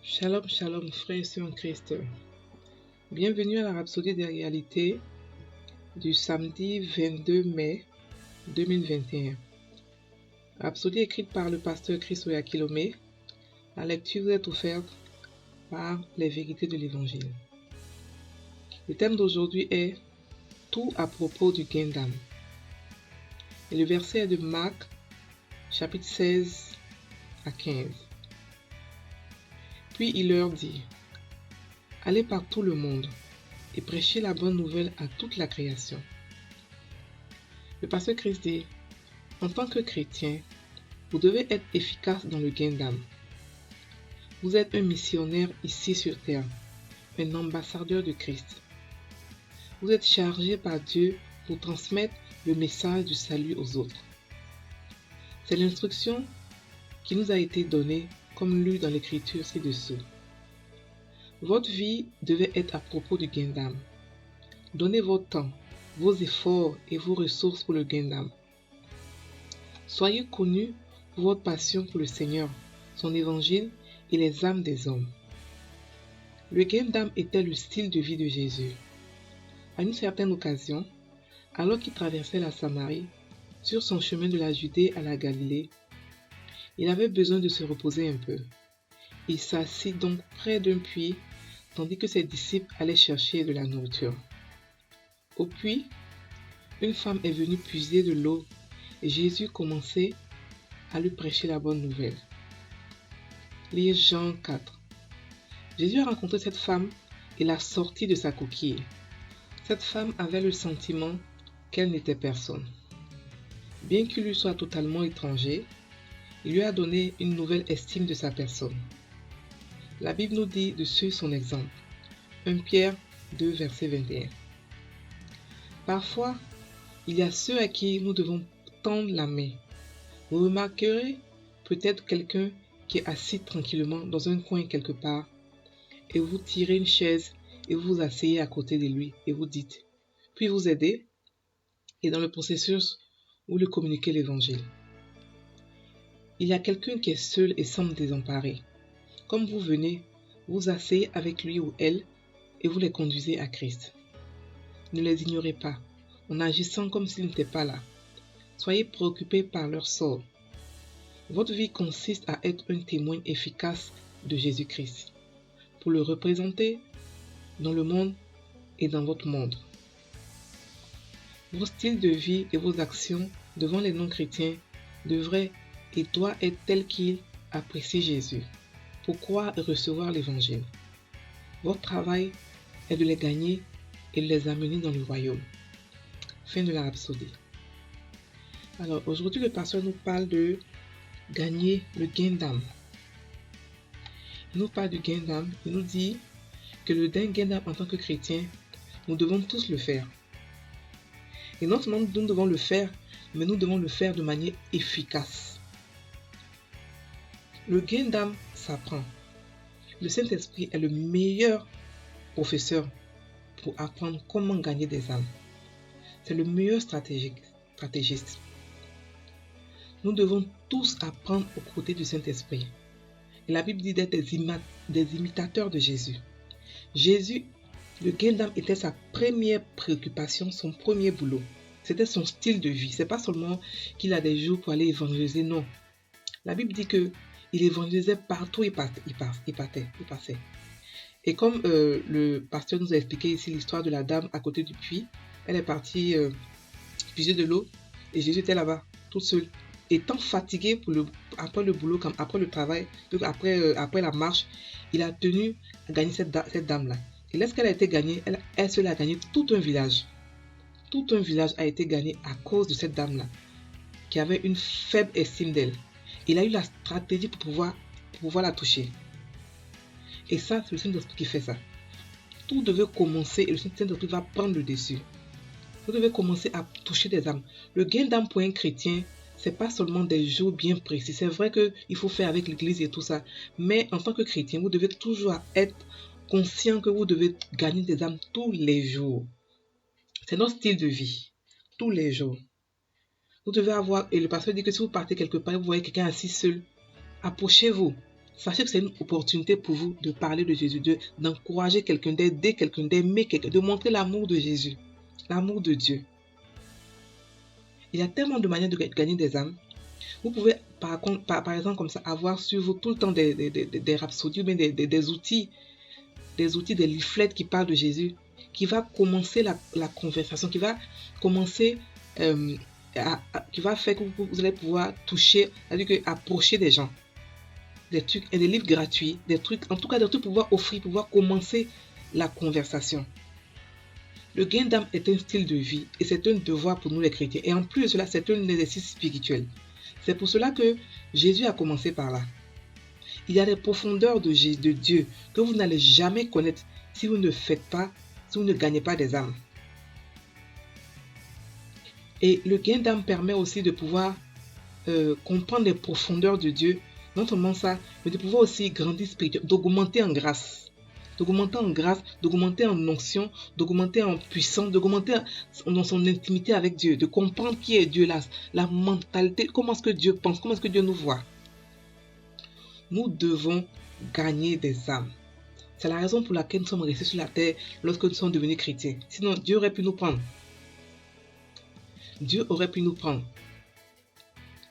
Shalom, shalom, frères et sœurs en Christ. Bienvenue à la Rhapsodie des réalités du samedi 22 mai 2021. Rhapsodie écrite par le pasteur Chris Oyakhilome. La lecture vous est offerte par les vérités de l'Évangile. Le thème d'aujourd'hui est tout à propos du gain d'âme. Et le verset est de Marc, chapitre 16 à 15. Puis il leur dit: allez par tout le monde et prêchez la bonne nouvelle à toute la création. Le pasteur Christ dit: en tant que chrétien, vous devez être efficace dans le gain d'âme. Vous êtes un missionnaire ici sur terre, un ambassadeur de Christ. Vous êtes chargé par Dieu pour transmettre le message du salut aux autres. C'est l'instruction qui nous a été donnée comme lu dans l'écriture ci-dessous. Votre vie devait être à propos du gain d'âme. Donnez votre temps, vos efforts et vos ressources pour le gain d'âme. Soyez connus pour votre passion pour le Seigneur, son évangile et les âmes des hommes. Le gain d'âme était le style de vie de Jésus. À une certaine occasion, alors qu'il traversait la Samarie, sur son chemin de la Judée à la Galilée, il avait besoin de se reposer un peu. Il s'assit donc près d'un puits, tandis que ses disciples allaient chercher de la nourriture. Au puits, une femme est venue puiser de l'eau et Jésus commençait à lui prêcher la bonne nouvelle. Lire Jean 4. Jésus a rencontré cette femme et l'a sortie de sa coquille. Cette femme avait le sentiment qu'elle n'était personne. Bien qu'il lui soit totalement étranger, il lui a donné une nouvelle estime de sa personne. La Bible nous dit de suivre son exemple. 1 Pierre 2, verset 21. Parfois, il y a ceux à qui nous devons tendre la main. Vous remarquerez peut-être quelqu'un qui est assis tranquillement dans un coin quelque part et vous tirez une chaise et vous vous asseyez à côté de lui et vous dites, puis vous aidez et dans le processus, vous lui communiquez l'évangile. Il y a quelqu'un qui est seul et semble désemparé. Comme vous venez, vous asseyez avec lui ou elle et vous les conduisez à Christ. Ne les ignorez pas, en agissant comme s'ils n'étaient pas là. Soyez préoccupés par leur sort. Votre vie consiste à être un témoin efficace de Jésus-Christ, pour le représenter dans le monde et dans votre monde. Vos styles de vie et vos actions devant les non-chrétiens devraient et doivent être tels qu'ils apprécient Jésus. Pourquoi recevoir l'évangile? Votre travail est de les gagner et de les amener dans le royaume. Fin de la rhapsodie. Alors aujourd'hui le pasteur nous parle de gagner le gain d'âme. Il nous parle du gain d'âme. Il nous dit que le gain d'âme en tant que chrétien, nous devons tous le faire. Et non seulement nous devons le faire, mais nous devons le faire de manière efficace. Le gain d'âme s'apprend. Le Saint-Esprit est le meilleur professeur pour apprendre comment gagner des âmes. C'est le meilleur stratégiste. Nous devons tous apprendre aux côtés du Saint-Esprit. Et la Bible dit d'être des imitateurs de Jésus. Jésus, le gain d'âme était sa première préoccupation, son premier boulot. C'était son style de vie. C'est pas seulement qu'il a des jours pour aller évangéliser, non. La Bible dit que il évangélisait partout où il passait. Et comme le pasteur nous a expliqué ici l'histoire de la dame à côté du puits, elle est partie puiser de l'eau et Jésus était là-bas, toute seule. Étant fatigué après le boulot, après le travail, après la marche, il a tenu à gagner cette dame-là. Et lorsqu'elle a été gagnée, elle seule a gagné tout un village. Tout un village a été gagné à cause de cette dame-là, qui avait une faible estime d'elle. Il a eu la stratégie pour pouvoir la toucher. Et ça, c'est le Saint-Esprit qui fait ça. Tout devait commencer et le Saint-Esprit va prendre le dessus. Vous devez commencer à toucher des âmes. Le gain d'âme pour un chrétien, c'est pas seulement des jours bien précis. C'est vrai qu'il faut faire avec l'église et tout ça. Mais en tant que chrétien, vous devez toujours être conscient que vous devez gagner des âmes tous les jours. C'est notre style de vie. Tous les jours. Vous devez avoir, et le pasteur dit que si vous partez quelque part, vous voyez quelqu'un assis seul, approchez-vous. Sachez que c'est une opportunité pour vous de parler de Jésus, d'encourager quelqu'un, d'aider quelqu'un, d'aimer quelqu'un, de montrer l'amour de Jésus, l'amour de Dieu. Il y a tellement de manières de gagner des âmes. Vous pouvez, par exemple, comme ça, avoir sur vous tout le temps des rhapsodies ou bien des outils, des leaflets qui parlent de Jésus, qui va commencer la conversation, qui va commencer, qui va faire que vous allez pouvoir toucher, c'est-à-dire approcher des gens. Des trucs et des livres gratuits, des trucs, en tout cas des trucs pour pouvoir offrir, pour pouvoir commencer la conversation. Le gain d'âme est un style de vie et c'est un devoir pour nous les chrétiens. Et en plus de cela, c'est un exercice spirituel. C'est pour cela que Jésus a commencé par là. Il y a des profondeurs de Dieu que vous n'allez jamais connaître si vous ne faites pas, si vous ne gagnez pas des âmes. Et le gain d'âme permet aussi de pouvoir comprendre les profondeurs de Dieu. Non seulement ça, mais de pouvoir aussi grandir spirituellement, d'augmenter en grâce, d'augmenter en onction, d'augmenter en puissance, d'augmenter dans son intimité avec Dieu, de comprendre qui est Dieu, la mentalité, comment est-ce que Dieu pense, comment est-ce que Dieu nous voit. Nous devons gagner des âmes. C'est la raison pour laquelle nous sommes restés sur la terre lorsque nous sommes devenus chrétiens. Sinon, Dieu aurait pu nous prendre. Dieu aurait pu nous prendre.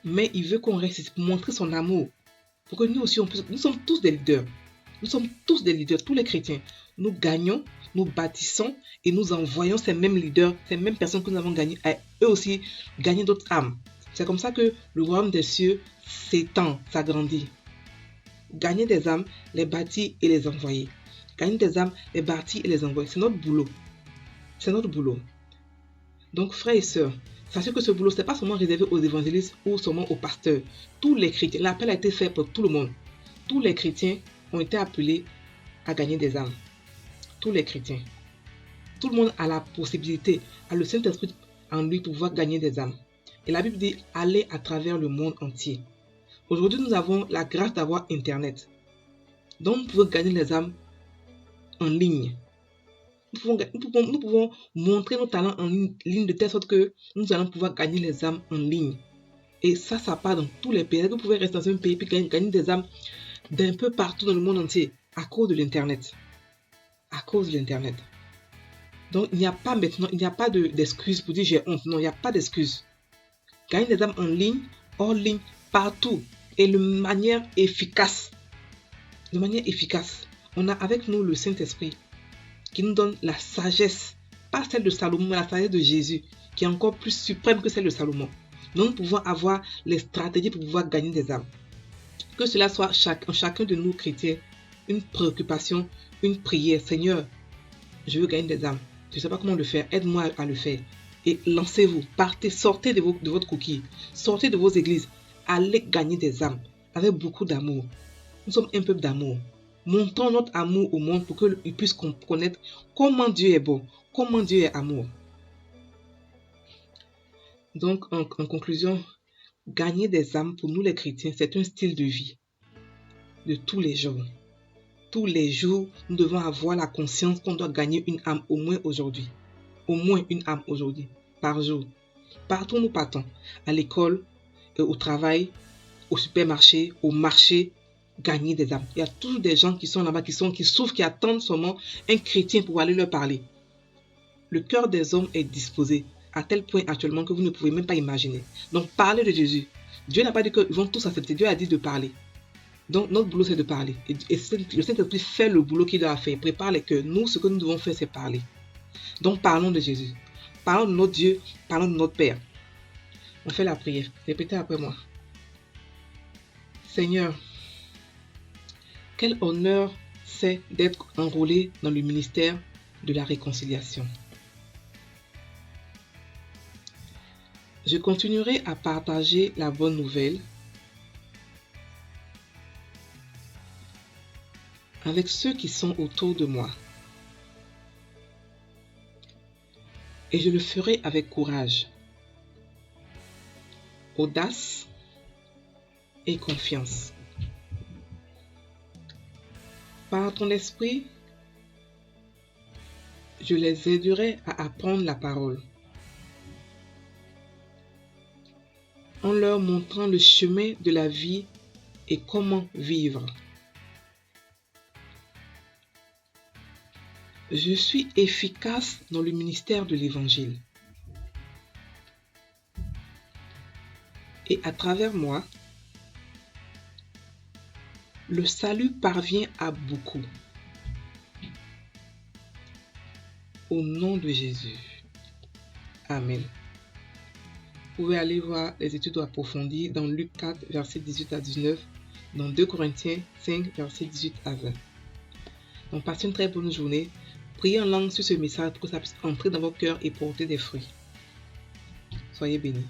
Mais il veut qu'on reste pour montrer son amour. Pour que nous aussi, nous sommes tous des leaders. Nous sommes tous des leaders, tous les chrétiens. Nous gagnons, nous bâtissons et nous envoyons ces mêmes leaders, ces mêmes personnes que nous avons gagnées, à eux aussi gagner d'autres âmes. C'est comme ça que le royaume des cieux s'étend, s'agrandit. Gagner des âmes, les bâtir et les envoyer. Gagner des âmes, les bâtir et les envoyer. C'est notre boulot. C'est notre boulot. Donc, frères et sœurs, sachez que ce boulot, ce n'est pas seulement réservé aux évangélistes ou seulement aux pasteurs. Tous les chrétiens, l'appel a été fait pour tout le monde. Tous les chrétiens ont été appelés à gagner des âmes. Tous les chrétiens. Tout le monde a la possibilité, a le Saint-Esprit en lui pour pouvoir gagner des âmes. Et la Bible dit, allez à travers le monde entier. Aujourd'hui, nous avons la grâce d'avoir Internet. Donc, nous pouvons gagner les âmes en ligne. Nous pouvons montrer nos talents en ligne de telle sorte que nous allons pouvoir gagner les âmes en ligne. Et ça part dans tous les pays. Vous pouvez rester dans un pays et gagner des âmes d'un peu partout dans le monde entier à cause de l'Internet. À cause de l'Internet. Donc, il n'y a pas d'excuses pour dire j'ai honte. Non, il n'y a pas d'excuses. Gagner des âmes en ligne, hors ligne, partout. Et de manière efficace. De manière efficace. On a avec nous le Saint-Esprit qui nous donne la sagesse, pas celle de Salomon, mais la sagesse de Jésus, qui est encore plus suprême que celle de Salomon. Donc, nous pouvons avoir les stratégies pour pouvoir gagner des âmes. Que cela soit chacun de nous chrétiens, une préoccupation, une prière. Seigneur, je veux gagner des âmes. Je ne sais pas comment le faire. Aide-moi à le faire. Et lancez-vous. Partez, sortez de votre coquille. Sortez de vos églises. Allez gagner des âmes avec beaucoup d'amour. Nous sommes un peuple d'amour. Montrons notre amour au monde pour qu'ils puissent connaître comment Dieu est bon, comment Dieu est amour. Donc, en conclusion, gagner des âmes pour nous les chrétiens, c'est un style de vie de tous les jours. Tous les jours, nous devons avoir la conscience qu'on doit gagner une âme au moins aujourd'hui. Au moins une âme aujourd'hui, par jour. Partout où nous partons, à l'école, au travail, au supermarché, au marché, gagner des âmes. Il y a toujours des gens qui sont là-bas, qui souffrent, qui attendent seulement un chrétien pour aller leur parler. Le cœur des hommes est disposé à tel point actuellement que vous ne pouvez même pas imaginer. Donc, parlez de Jésus. Dieu n'a pas dit qu'ils vont tous accepter. Dieu a dit de parler. Donc, notre boulot, c'est de parler. Et le Saint-Esprit fait le boulot qu'il doit faire. Prépare les cœurs. Nous, ce que nous devons faire, c'est parler. Donc, parlons de Jésus. Parlons de notre Dieu. Parlons de notre Père. On fait la prière. Répétez après moi. Seigneur, quel honneur c'est d'être enrôlé dans le ministère de la réconciliation. Je continuerai à partager la bonne nouvelle avec ceux qui sont autour de moi. Et je le ferai avec courage, audace et confiance. Par ton esprit, je les aiderai à apprendre la parole, en leur montrant le chemin de la vie et comment vivre. Je suis efficace dans le ministère de l'Évangile. Et à travers moi, le salut parvient à beaucoup. Au nom de Jésus. Amen. Vous pouvez aller voir les études approfondies dans Luc 4, versets 18 à 19, dans 2 Corinthiens 5, versets 18 à 20. Donc, passez une très bonne journée. Priez en langue sur ce message pour que ça puisse entrer dans vos cœurs et porter des fruits. Soyez bénis.